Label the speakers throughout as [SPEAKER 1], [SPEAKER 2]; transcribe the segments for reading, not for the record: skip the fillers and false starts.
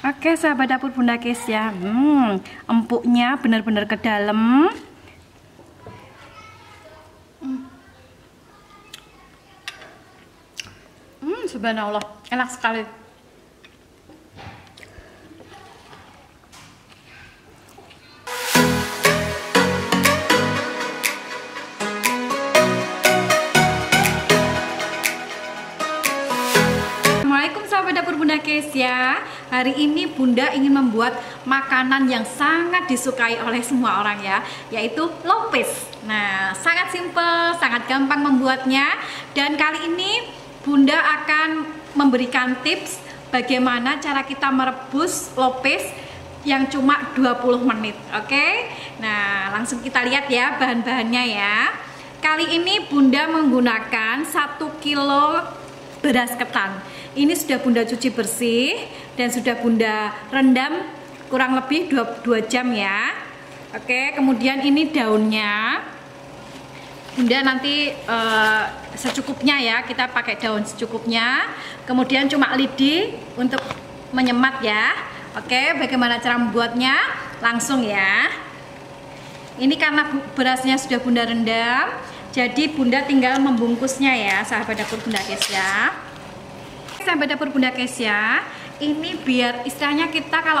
[SPEAKER 1] Oke, sahabat dapur Bunda Kesya, empuknya benar-benar ke dalam. Subhanallah, enak sekali. Assalamualaikum sahabat dapur Bunda Kesya. Hari ini Bunda ingin membuat makanan yang sangat disukai oleh semua orang ya, yaitu lopes. Nah, sangat simple, sangat gampang membuatnya. Dan kali ini Bunda akan memberikan tips bagaimana cara kita merebus lopes yang cuma 20 menit. Oke? Nah, langsung kita lihat ya bahan-bahannya ya. Kali ini Bunda menggunakan 1 kilo beras ketan. Ini sudah Bunda cuci bersih dan sudah Bunda rendam kurang lebih 2 jam ya. Oke, kemudian ini daunnya. Bunda nanti secukupnya ya, kita pakai daun secukupnya. Kemudian cuma lidi untuk menyemat ya. Oke, bagaimana cara membuatnya? Langsung ya. Ini karena berasnya sudah Bunda rendam, jadi Bunda tinggal membungkusnya ya, sahabat dapur Bunda Kesya. Sahabat dapur Bunda Kesya, ini biar istilahnya kita kalau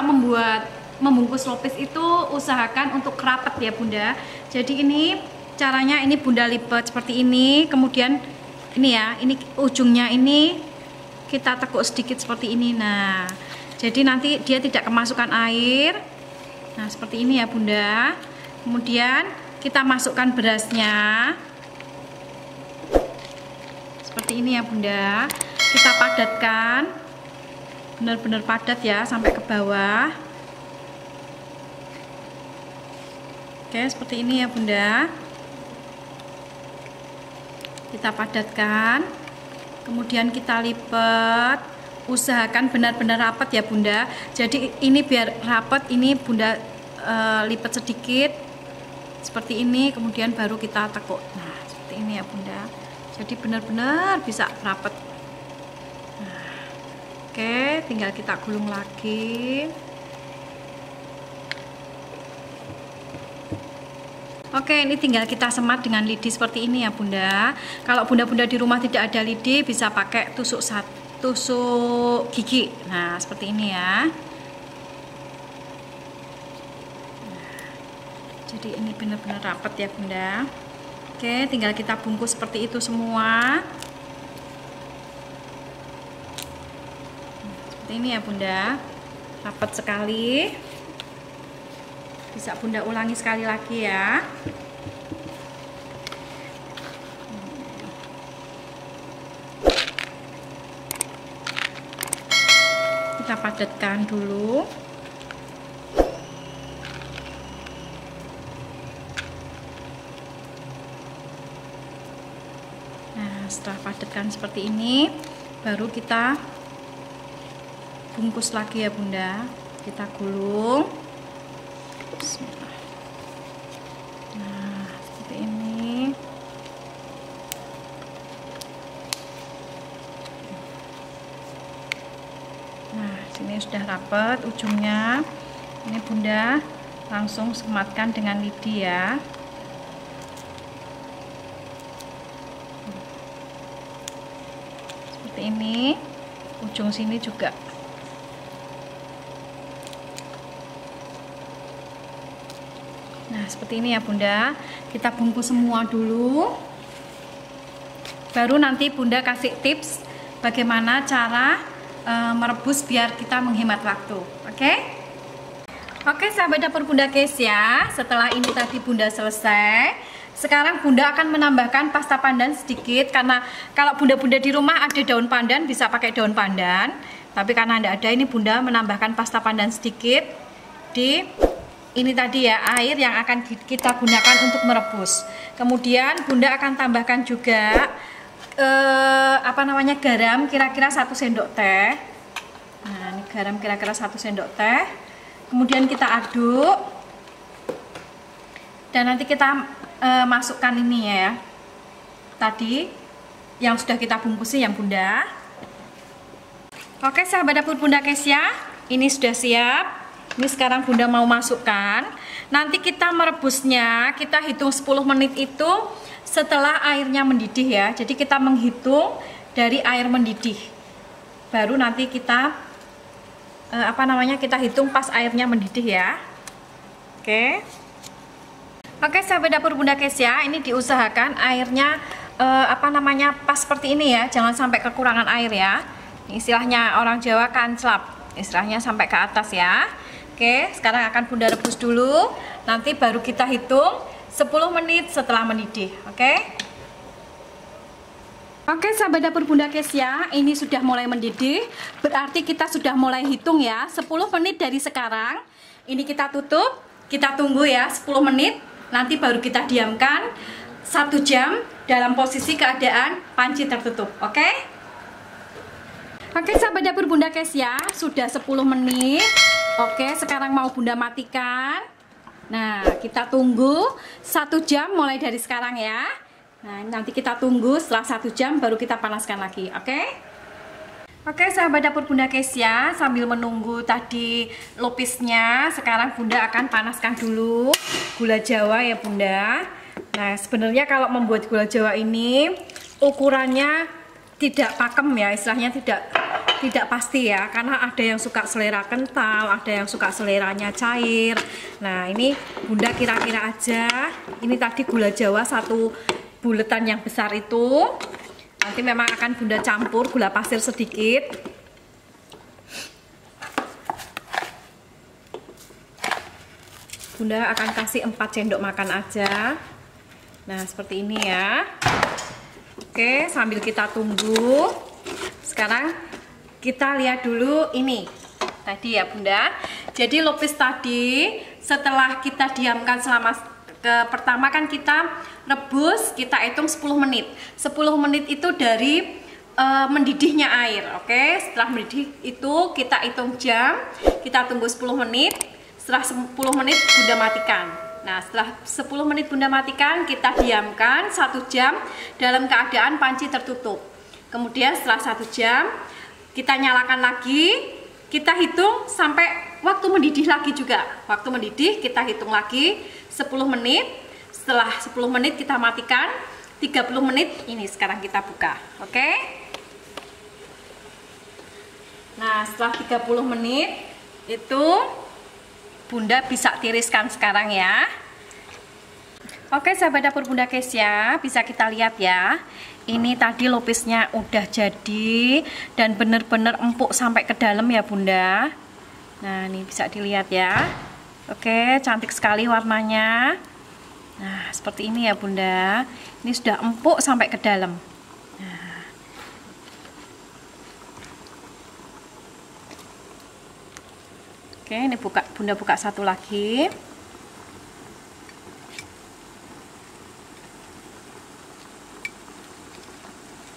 [SPEAKER 1] membungkus lopes itu usahakan untuk rapat ya Bunda. Jadi ini caranya, ini Bunda lipat seperti ini, kemudian ini ya, ini ujungnya ini kita tekuk sedikit seperti ini. Nah, jadi nanti dia tidak kemasukan air. Nah, seperti ini ya Bunda. Kemudian kita masukkan berasnya seperti ini ya Bunda. Kita padatkan benar-benar padat ya, sampai ke bawah. Oke, seperti ini ya Bunda. Kita padatkan, kemudian kita lipat. Usahakan benar-benar rapat ya Bunda. Jadi ini biar rapat, ini Bunda lipat sedikit seperti ini, kemudian baru kita tekuk. Nah, seperti ini ya Bunda. Jadi benar-benar bisa rapat. Nah, oke, tinggal kita gulung lagi. Oke, ini tinggal kita semat dengan lidi seperti ini ya Bunda. Kalau Bunda-bunda di rumah tidak ada lidi, bisa pakai tusuk gigi. Nah, seperti ini ya. Nah, jadi ini benar-benar rapat ya Bunda. Oke, tinggal kita bungkus seperti itu semua. Nah, seperti ini ya Bunda. Rapat sekali. Bisa Bunda ulangi sekali lagi ya. Kita padatkan dulu. Nah, setelah padatkan seperti ini, baru kita bungkus lagi ya Bunda. Kita gulung. Bismillah. Nah, seperti ini. Nah, sini sudah rapat ujungnya. Ini Bunda langsung sematkan dengan lidi ya. Seperti ini. Ujung sini juga. Nah, seperti ini ya Bunda. Kita bungkus semua dulu. Baru nanti Bunda kasih tips bagaimana cara merebus biar kita menghemat waktu. Oke? Oke, sahabat dapur Bunda Kesya, setelah ini tadi Bunda selesai. Sekarang Bunda akan menambahkan pasta pandan sedikit, karena kalau Bunda-bunda di rumah ada daun pandan, bisa pakai daun pandan. Tapi karena tidak ada, ini Bunda menambahkan pasta pandan sedikit di ini tadi ya, air yang akan kita gunakan untuk merebus. Kemudian Bunda akan tambahkan juga garam kira-kira 1 sendok teh. Nah, ini garam kira-kira 1 sendok teh. Kemudian kita aduk. Dan nanti kita masukkan ini ya. Tadi yang sudah kita bungkusi yang Bunda. Oke, sahabat dapur Bunda Kesya, ini sudah siap. Ini sekarang Bunda mau masukkan. Nanti kita merebusnya, kita hitung 10 menit itu setelah airnya mendidih ya. Jadi kita menghitung dari air mendidih. Baru nanti kita kita hitung pas airnya mendidih ya. Oke, sahabat dapur Bunda Kesya, ini diusahakan airnya pas seperti ini ya. Jangan sampai kekurangan air ya. Istilahnya orang Jawa kanclap, istilahnya sampai ke atas ya. Oke, sekarang akan Bunda rebus dulu. Nanti baru kita hitung 10 menit setelah mendidih. Oke, sahabat dapur Bunda Kesya, ini sudah mulai mendidih. Berarti kita sudah mulai hitung ya, 10 menit dari sekarang. Ini kita tutup, kita tunggu ya 10 menit. Nanti baru kita diamkan 1 jam dalam posisi keadaan panci tertutup. Oke, sahabat dapur Bunda Kesya, sudah 10 menit. Oke, sekarang mau Bunda matikan. Nah, kita tunggu 1 jam mulai dari sekarang ya. Nah, nanti kita tunggu setelah 1 jam baru kita panaskan lagi. Oke, sahabat dapur Bunda Kesya, sambil menunggu tadi lopisnya, sekarang Bunda akan panaskan dulu gula Jawa ya Bunda. Nah, sebenarnya kalau membuat gula Jawa ini ukurannya tidak pakem ya, istilahnya tidak pasti ya, karena ada yang suka selera kental, ada yang suka seleranya cair. Nah, ini Bunda kira-kira aja. Ini tadi gula Jawa 1 buletan yang besar itu. Nanti memang akan Bunda campur gula pasir sedikit. Bunda akan kasih 4 sendok makan aja. Nah, seperti ini ya. Oke, sambil kita tunggu. Sekarang kita lihat dulu ini tadi ya Bunda. Jadi lopis tadi setelah kita diamkan selama pertama kan kita rebus, kita hitung 10 menit. 10 menit itu dari mendidihnya air. Setelah mendidih itu kita hitung jam, kita tunggu 10 menit. Setelah 10 menit Bunda matikan. Nah, setelah 10 menit Bunda matikan, kita diamkan 1 jam dalam keadaan panci tertutup. Kemudian setelah 1 jam kita nyalakan lagi, kita hitung sampai waktu mendidih lagi juga. Waktu mendidih kita hitung lagi 10 menit. Setelah 10 menit kita matikan, 30 menit ini sekarang kita buka. Nah, setelah 30 menit itu Bunda bisa tiriskan sekarang ya. Oke, sahabat dapur Bunda Kesya, bisa kita lihat ya. Ini tadi lopisnya udah jadi dan bener-bener empuk sampai ke dalam ya Bunda. Nah, ini bisa dilihat ya. Oke, cantik sekali warnanya. Nah, seperti ini ya Bunda. Ini sudah empuk sampai ke dalam. Nah. Oke, ini Bunda buka satu lagi.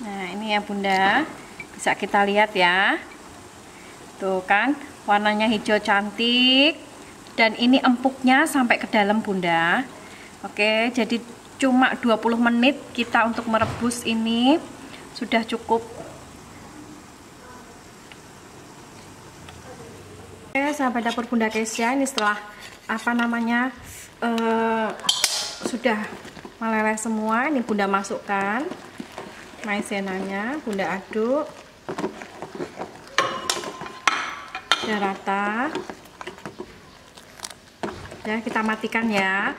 [SPEAKER 1] Nah, ini ya Bunda, bisa kita lihat ya. Tuh kan, warnanya hijau cantik. Dan ini empuknya sampai ke dalam Bunda. Oke, jadi cuma 20 menit kita untuk merebus ini sudah cukup. Oke, sahabat dapur Bunda Kesya, ini setelah sudah meleleh semua, ini Bunda masukkan maizenanya, Bunda aduk sudah rata ya. Kita matikan ya.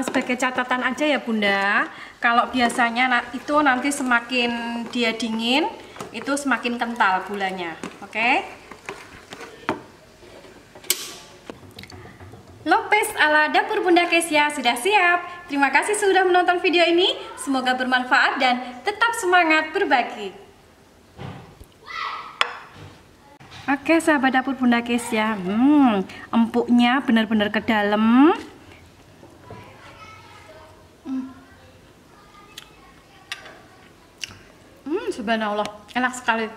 [SPEAKER 1] Sebagai catatan aja ya Bunda, kalau biasanya itu nanti semakin dia dingin itu semakin kental gulanya. Lopes ala dapur Bunda Kesya sudah siap. Terima kasih sudah menonton video ini. Semoga bermanfaat dan tetap semangat berbagi. Oke, sahabat dapur Bunda Kesya, empuknya benar-benar ke dalam. Subhanallah, enak sekali.